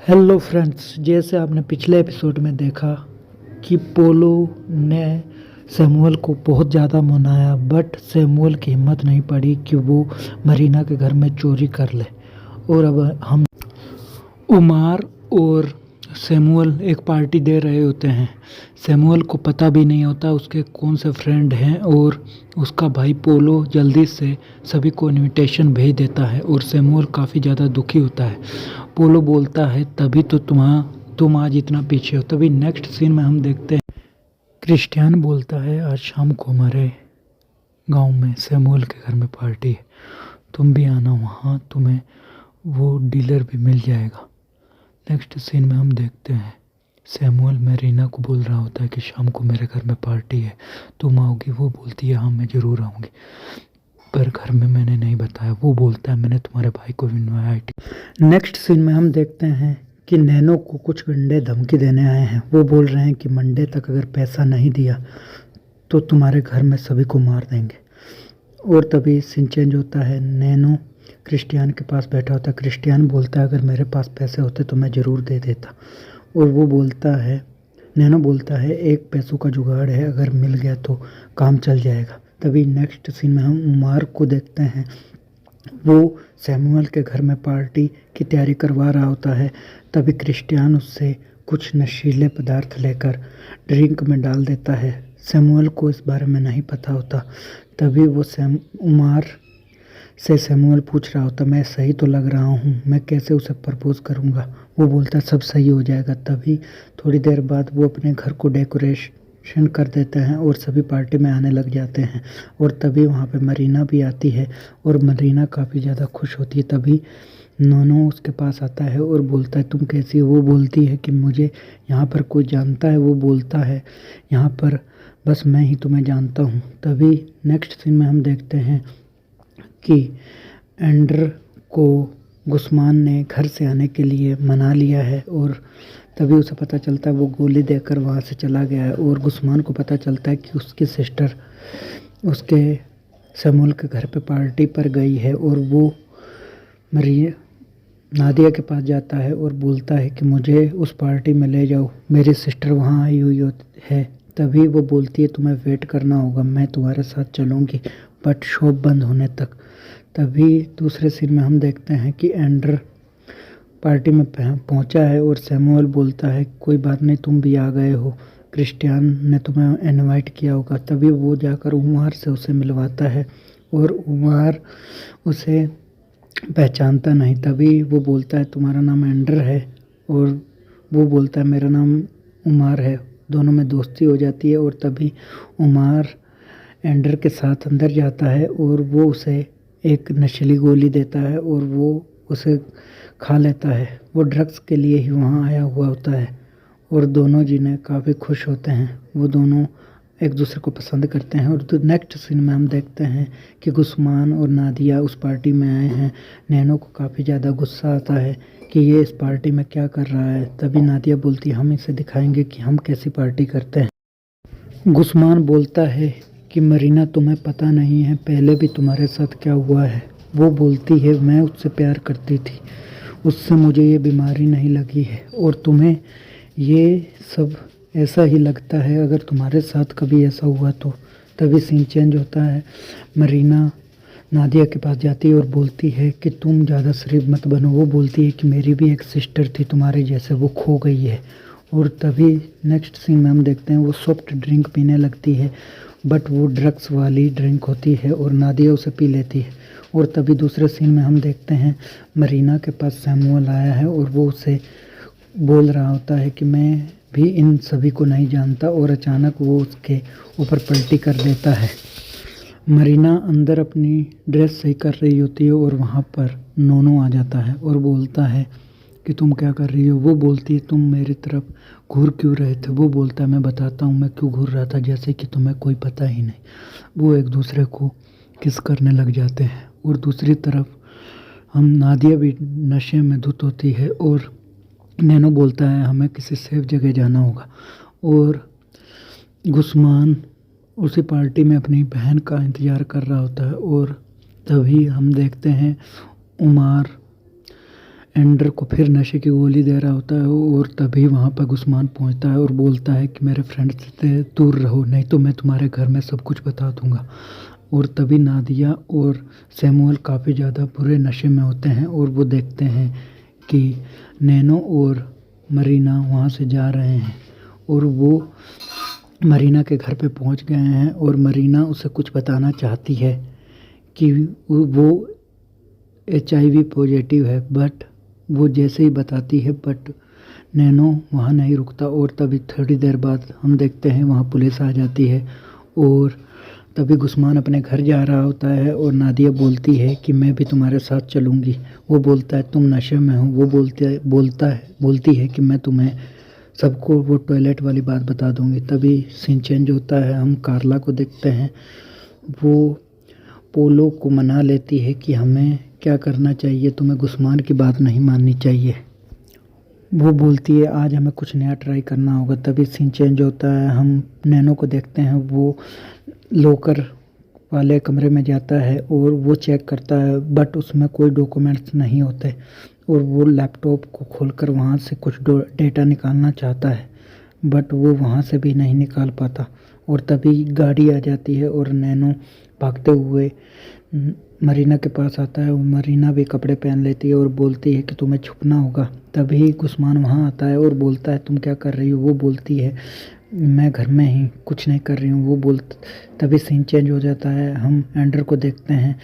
Hello friends, जैसे आपने पिछले एपिसोड में देखा कि पोलो ने सैमुअल को बहुत ज़्यादा मनाया, बट सैमुअल की हिम्मत नहीं पड़ी कि वो मरीना के घर में चोरी कर ले। और अब हम उमार और सैमुअल एक पार्टी दे रहे होते हैं। सैमुअल को पता भी नहीं होता उसके कौन से फ्रेंड हैं, और उसका भाई पोलो जल्दी से सभी को इनविटेशन भेज देता है और सैमुअल काफ़ी ज़्यादा दुखी होता है। पोलो बोलता है तभी तो तुम आज इतना पीछे हो। तभी नेक्स्ट सीन में हम देखते हैं क्रिस्टियन बोलता है आज शाम को हमारे गांव में सैमुअल के घर में पार्टी है, तुम भी आना, वहाँ तुम्हें वो डीलर भी मिल जाएगा। नेक्स्ट सीन में हम देखते हैं सैमुअल मरीना को बोल रहा होता है कि शाम को मेरे घर में पार्टी है, तुम आओगी? वो बोलती है हाँ मैं ज़रूर आऊँगी, पर घर में मैंने नहीं बताया। वो बोलता है मैंने तुम्हारे भाई को भी इनवाइट। नेक्स्ट सीन में हम देखते हैं कि नैनो को कुछ गुंडे धमकी देने आए हैं। वो बोल रहे हैं कि मंडे तक अगर पैसा नहीं दिया तो तुम्हारे घर में सभी को मार देंगे। और तभी सीन चेंज होता है, नैनो क्रिस्टियन के पास बैठा होता है। क्रिस्टियन बोलता है अगर मेरे पास पैसे होते तो मैं ज़रूर दे देता। और वो बोलता है, नैनो बोलता है एक पैसों का जुगाड़ है, अगर मिल गया तो काम चल जाएगा। तभी नेक्स्ट सीन में हम उमार को देखते हैं। वो सैमुअल के घर में पार्टी की तैयारी करवा रहा होता है। तभी क्रिस्टियन उससे कुछ नशीले पदार्थ लेकर ड्रिंक में डाल देता है। सैमुअल को इस बारे में नहीं पता होता। तभी वो उमार से सैमुअल पूछ रहा होता मैं सही तो लग रहा हूँ, मैं कैसे उसे प्रपोज करूँगा? वो बोलता सब सही हो जाएगा। तभी थोड़ी देर बाद वो अपने घर को डेकोरेशन कर देते हैं और सभी पार्टी में आने लग जाते हैं। और तभी वहाँ पे मरीना भी आती है और मरीना काफ़ी ज़्यादा खुश होती है। तभी नोनो उसके पास आता है और बोलता है तुम कैसी हो? वो बोलती है कि मुझे यहाँ पर कोई जानता है? वो बोलता है यहाँ पर बस मैं ही तुम्हें जानता हूँ। तभी नेक्स्ट सीन में हम देखते हैं कि एंडर को गुस्मान ने घर से आने के लिए मना लिया है। और तभी उसे पता चलता है, वो गोली देकर वहाँ से चला गया है। और गुस्मान को पता चलता है कि उसकी सिस्टर उसके सैमुअल के घर पे पार्टी पर गई है। और वो नादिया के पास जाता है और बोलता है कि मुझे उस पार्टी में ले जाओ, मेरी सिस्टर वहाँ आई हुई है। तभी वो बोलती है तुम्हें वेट करना होगा, मैं तुम्हारे साथ चलूँगी बट शॉप बंद होने तक। तभी दूसरे सीन में हम देखते हैं कि एंडर पार्टी में पहुंचा है और सैमुअल बोलता है कोई बात नहीं, तुम भी आ गए हो, क्रिस्टियन ने तुम्हें इनवाइट किया होगा। तभी वो जाकर उमार से उसे मिलवाता है और उमार उसे पहचानता नहीं। तभी वो बोलता है तुम्हारा नाम एंडर है, और वो बोलता है मेरा नाम उमार है। दोनों में दोस्ती हो जाती है। और तभी उमार एंडर के साथ अंदर जाता है और वो उसे एक नशीली गोली देता है और वो उसे खा लेता है। वो ड्रग्स के लिए ही वहाँ आया हुआ होता है। और दोनों जीने काफ़ी खुश होते हैं, वो दोनों एक दूसरे को पसंद करते हैं। और नेक्स्ट सीन में हम देखते हैं कि गुस्मान और नादिया उस पार्टी में आए हैं। नैनो को काफ़ी ज़्यादा गुस्सा आता है कि ये इस पार्टी में क्या कर रहा है। तभी नादिया बोलती है हम इसे दिखाएंगे कि हम कैसी पार्टी करते हैं। गुस्मान बोलता है कि मरीना तुम्हें पता नहीं है पहले भी तुम्हारे साथ क्या हुआ है। वो बोलती है मैं उससे प्यार करती थी, उससे मुझे ये बीमारी नहीं लगी है, और तुम्हें ये सब ऐसा ही लगता है अगर तुम्हारे साथ कभी ऐसा हुआ तो। तभी सीन चेंज होता है, मरीना नादिया के पास जाती है और बोलती है कि तुम ज़्यादा शरीफ मत बनो। वो बोलती है कि मेरी भी एक सिस्टर थी तुम्हारे जैसे, वो खो गई है। और तभी नेक्स्ट सीन में हम देखते हैं वो सॉफ्ट ड्रिंक पीने लगती है, बट वो ड्रग्स वाली ड्रिंक होती है और नादिया उसे पी लेती है। और तभी दूसरे सीन में हम देखते हैं मरीना के पास सैमुअल आया है और वो उसे बोल रहा होता है कि मैं भी इन सभी को नहीं जानता, और अचानक वो उसके ऊपर पलटी कर देता है। मरीना अंदर अपनी ड्रेस सही कर रही होती है और वहाँ पर नोनो आ जाता है और बोलता है कि तुम क्या कर रही हो? वो बोलती है तुम मेरी तरफ घूर क्यों रहे थे? वो बोलता है मैं बताता हूँ मैं क्यों घूर रहा था, जैसे कि तुम्हें कोई पता ही नहीं। वो एक दूसरे को किस करने लग जाते हैं। और दूसरी तरफ हम नादिया भी नशे में धुत होती है और नैनो बोलता है हमें किसी सेफ जगह जाना होगा। और गुस्मान उसी पार्टी में अपनी बहन का इंतज़ार कर रहा होता है। और तभी हम देखते हैं उमार एंडर को फिर नशे की गोली दे रहा होता है और तभी वहाँ पर गुस्मान पहुँचता है और बोलता है कि मेरे फ्रेंड से दूर रहो, नहीं तो मैं तुम्हारे घर में सब कुछ बता दूंगा। और तभी नादिया और सैमुअल काफ़ी ज़्यादा बुरे नशे में होते हैं और वो देखते हैं कि नैनो और मरीना वहाँ से जा रहे हैं और वो मरीना के घर पे पहुँच गए हैं और मरीना उसे कुछ बताना चाहती है कि वो HIV पॉजिटिव है, बट वो जैसे ही बताती है बट नैनो वहाँ नहीं रुकता। और तभी थोड़ी देर बाद हम देखते हैं वहाँ पुलिस आ जाती है और तभी गुस्मान अपने घर जा रहा होता है और नादिया बोलती है कि मैं भी तुम्हारे साथ चलूँगी। वो बोलता है तुम नशे में हो। वो बोलती है कि मैं तुम्हें सबको वो टॉयलेट वाली बात बता दूँगी। तभी सीन चेंज होता है, हम कार्ला को देखते हैं। वो पोलो को मना लेती है कि हमें क्या करना चाहिए, तुम्हें गुस्मान की बात नहीं माननी चाहिए। वो बोलती है आज हमें कुछ नया ट्राई करना होगा। तभी सीन चेंज होता है, हम नैनो को देखते हैं। वो लॉकर वाले कमरे में जाता है और वो चेक करता है बट उसमें कोई डॉक्यूमेंट्स नहीं होते और वो लैपटॉप को खोलकर वहाँ से कुछ डेटा निकालना चाहता है बट वो वहाँ से भी नहीं निकाल पाता। और तभी गाड़ी आ जाती है और नैनो भागते हुए मरीना के पास आता है और मरीना भी कपड़े पहन लेती है और बोलती है कि तुम्हें छुपना होगा। तभी गुस्मान वहाँ आता है और बोलता है तुम क्या कर रही हो। वो बोलती है मैं घर में ही कुछ नहीं कर रही हूँ। तभी सीन चेंज हो जाता है, हम एंडर को देखते हैं।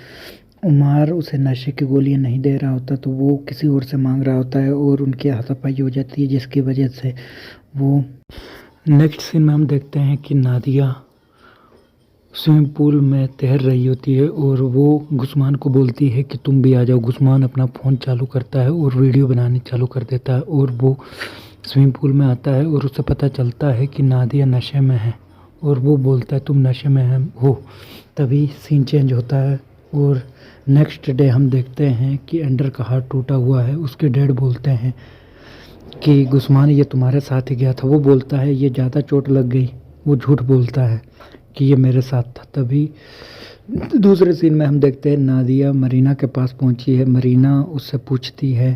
उमार उसे नशे की गोलियाँ नहीं दे रहा होता तो वो किसी और से मांग रहा होता है और उनकी हाथापाई हो जाती है जिसकी वजह से वो नेक्स्ट सीन में हम देखते हैं कि नादिया स्विमिंग पूल में तैर रही होती है और वो गुस्मान को बोलती है कि तुम भी आ जाओ। गुस्मान अपना फ़ोन चालू करता है और वीडियो बनानी चालू कर देता है और वो स्विमिंग पूल में आता है और उसे पता चलता है कि नादिया नशे में है और वो बोलता है तुम नशे में हो। तभी सीन चेंज होता है और नेक्स्ट डे हम देखते हैं कि एंडर का हाथ टूटा हुआ है। उसके डैड बोलते हैं कि गुस्मान ये तुम्हारे साथ ही गया था। वो बोलता है ये ज़्यादा चोट लग गई। वो झूठ बोलता है कि ये मेरे साथ था। तभी दूसरे सीन में हम देखते हैं नादिया मरीना के पास पहुंची है। मरीना उससे पूछती है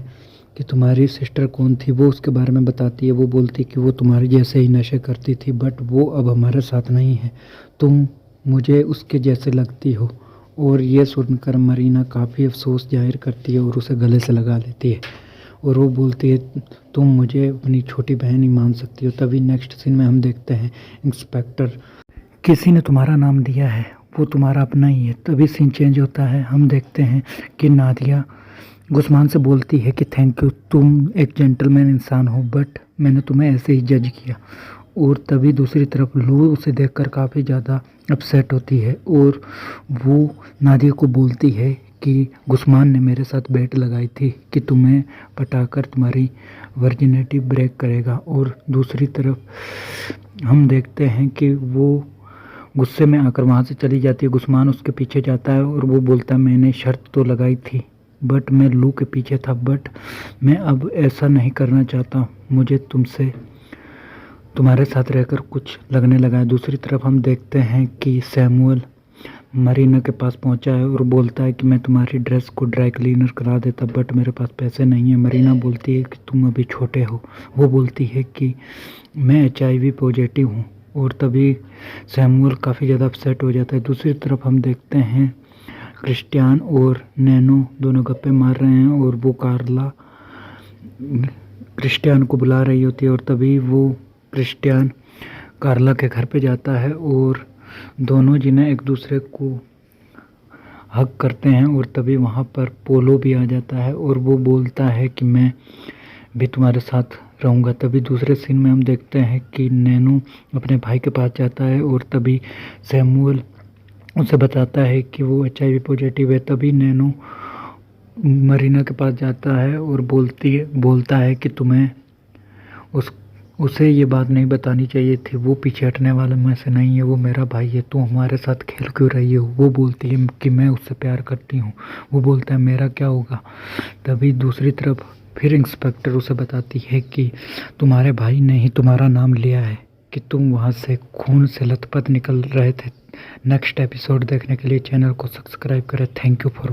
कि तुम्हारी सिस्टर कौन थी। वो उसके बारे में बताती है। वो बोलती कि वो तुम्हारे जैसे ही नशे करती थी बट वो अब हमारे साथ नहीं है, तुम मुझे उसके जैसे लगती हो। और ये सुनकर मरीना काफ़ी अफसोस जाहिर करती है और उसे गले से लगा लेती है और वो बोलती है तुम मुझे अपनी छोटी बहन ही मान सकती हो। तभी नेक्स्ट सीन में हम देखते हैं इंस्पेक्टर किसी ने तुम्हारा नाम दिया है, वो तुम्हारा अपना ही है। तभी सीन चेंज होता है, हम देखते हैं कि नादिया गुस्मान से बोलती है कि थैंक यू, तुम एक जेंटलमैन इंसान हो बट मैंने तुम्हें ऐसे ही जज किया। और तभी दूसरी तरफ लू उसे देखकर काफ़ी ज़्यादा अपसेट होती है और वो नादिया को बोलती है कि गुस्मान ने मेरे साथ बेट लगाई थी कि तुम्हें पटाकर तुम्हारी वर्जिनिटी ब्रेक करेगा। और दूसरी तरफ हम देखते हैं कि वो गुस्से में आकर वहाँ से चली जाती है। गुस्मान उसके पीछे जाता है और वो बोलता है मैंने शर्त तो लगाई थी बट मैं लू के पीछे था, बट मैं अब ऐसा नहीं करना चाहता, मुझे तुम्हारे साथ रहकर कुछ लगने लगा है। दूसरी तरफ हम देखते हैं कि सैमुअल मरीना के पास पहुंचा है और बोलता है कि मैं तुम्हारी ड्रेस को ड्राई क्लीनर करा देता बट मेरे पास पैसे नहीं है। मरीना बोलती है कि तुम अभी छोटे हो। वो बोलती है कि मैं HIV पॉजिटिव हूँ और तभी सैमुअल काफ़ी ज़्यादा अपसेट हो जाता है। दूसरी तरफ हम देखते हैं क्रिस्टियान और नैनो दोनों गप्पे मार रहे हैं और वो कार्ला क्रिस्टियान को बुला रही होती है और तभी वो क्रिस्टियान कार्ला के घर पे जाता है और दोनों जिन्हें एक दूसरे को हक करते हैं। और तभी वहाँ पर पोलो भी आ जाता है और वो बोलता है कि मैं भी तुम्हारे साथ रहूँगा। तभी दूसरे सीन में हम देखते हैं कि नैनो अपने भाई के पास जाता है और तभी सैमुअल उसे बताता है कि वो HIV पॉजिटिव है। तभी नैनो मरीना के पास जाता है और बोलता है कि तुम्हें उसे ये बात नहीं बतानी चाहिए थी, वो पीछे हटने वाले में से नहीं है, वो मेरा भाई है, तुम हमारे साथ खेल क्यों रही हो। वो बोलती है कि मैं उससे प्यार करती हूँ। वो बोलता है मेरा क्या होगा। तभी दूसरी तरफ फिर इंस्पेक्टर उसे बताती है कि तुम्हारे भाई ने ही तुम्हारा नाम लिया है कि तुम वहाँ से खून से लथपथ निकल रहे थे। नेक्स्ट एपिसोड देखने के लिए चैनल को सब्सक्राइब करें। Thank you for